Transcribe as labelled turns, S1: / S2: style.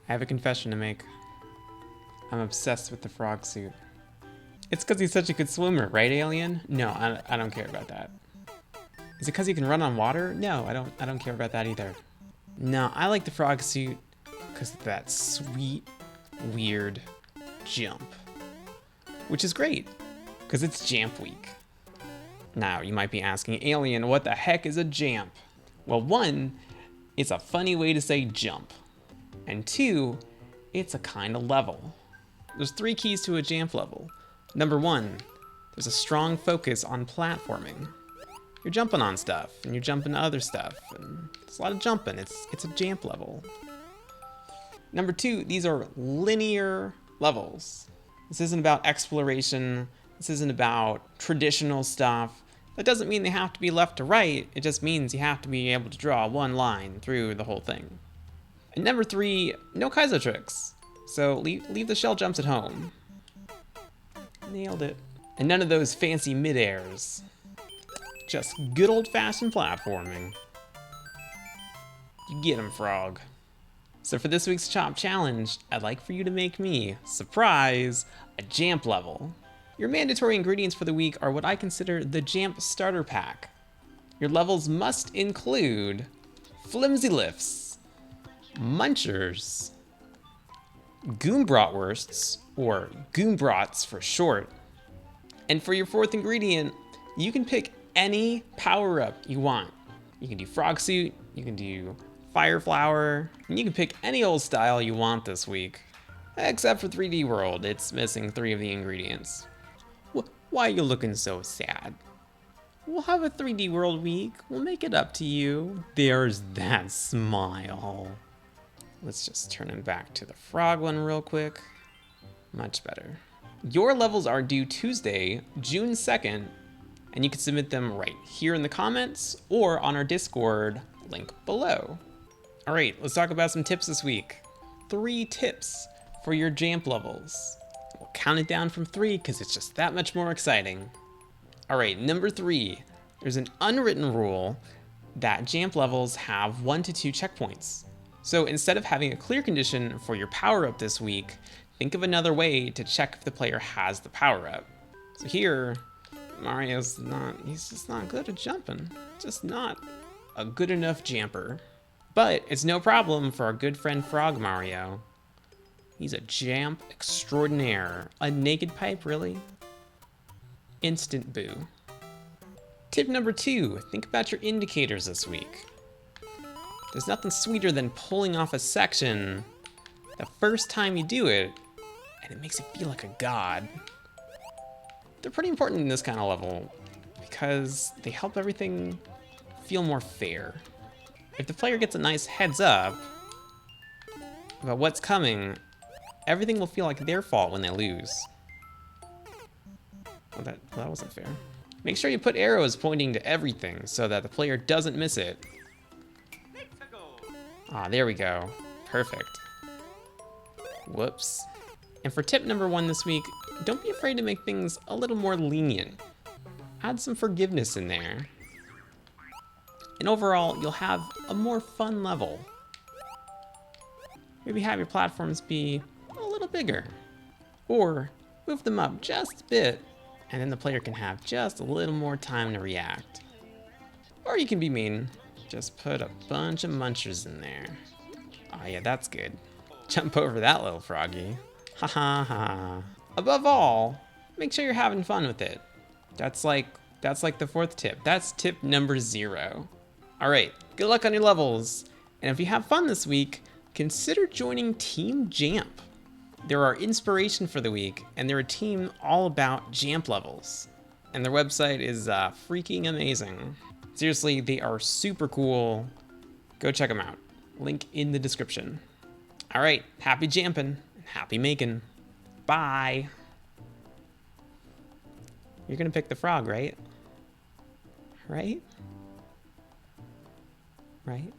S1: I have a confession to make. I'm obsessed with the frog suit. It's because he's such a good swimmer, right, Alien? No, I don't care about that. Is it because he can run on water? No, I don't care about that either. No, I like the frog suit because of that sweet, weird jump. Which is great, because it's Jamp Week. Now, you might be asking, Alien, what the heck is a Jamp? Well, one, it's a funny way to say jump. And two, it's a kind of level. There's 3 keys to a Jamp level. Number 1, there's a strong focus on platforming. You're jumping on stuff, and you're jumping to other stuff, and it's a lot of jumping. It's a Jamp level. Number 2, these are linear levels. This isn't about exploration. This isn't about traditional stuff. That doesn't mean they have to be left to right. It just means you have to be able to draw one line through the whole thing. And number 3, no Kaizo tricks. So leave the shell jumps at home. Nailed it. And none of those fancy mid-airs. Just good old-fashioned platforming. You get 'em, frog. So for this week's Chop Challenge, I'd like for you to make me, surprise, a Jamp level. Your mandatory ingredients for the week are what I consider the Jamp starter pack. Your levels must include flimsy lifts, munchers, goombratwursts, or goombrats for short. And for your 4th ingredient, you can pick any power-up you want. You can do frog suit, you can do fire flower, and you can pick any old style you want this week. Except for 3D World, it's missing 3 of the ingredients. Why are you looking so sad? We'll have a 3D World week, we'll make it up to you. There's that smile. Let's just turn it back to the frog one real quick. Much better. Your levels are due Tuesday, June 2nd, and you can submit them right here in the comments or on our Discord link below. All right, let's talk about some tips this week. 3 tips for your Jamp levels. We'll count it down from 3 because it's just that much more exciting. All right, number 3, there's an unwritten rule that Jamp levels have 1 to 2 checkpoints. So instead of having a clear condition for your power-up this week, think of another way to check if the player has the power-up. So here, Mario's he's just not good at jumping. Just not a good enough jamper. But it's no problem for our good friend Frog Mario. He's a Jamp extraordinaire. A naked pipe, really? Instant boo. Tip number 2, think about your indicators this week. There's nothing sweeter than pulling off a section the first time you do it, and it makes you feel like a god. They're pretty important in this kind of level because they help everything feel more fair. If the player gets a nice heads up about what's coming, everything will feel like their fault when they lose. Well, that wasn't fair. Make sure you put arrows pointing to everything so that the player doesn't miss it. Ah, there we go. Perfect. Whoops. And for tip number 1 this week, don't be afraid to make things a little more lenient. Add some forgiveness in there. And overall, you'll have a more fun level. Maybe have your platforms be a little bigger. Or move them up just a bit, and then the player can have just a little more time to react. Or you can be mean. Just put a bunch of munchers in there. Oh yeah, that's good. Jump over that little froggy. Ha ha ha. Above all, make sure you're having fun with it. That's like the 4th tip. That's tip number 0. All right, good luck on your levels. And if you have fun this week, consider joining Team Jamp. They're our inspiration for the week, and they're a team all about Jamp levels. And their website is freaking amazing. Seriously, they are super cool. Go check them out. Link in the description. All right, happy jamping, happy making. Bye. You're gonna pick the frog, right? Right? Right?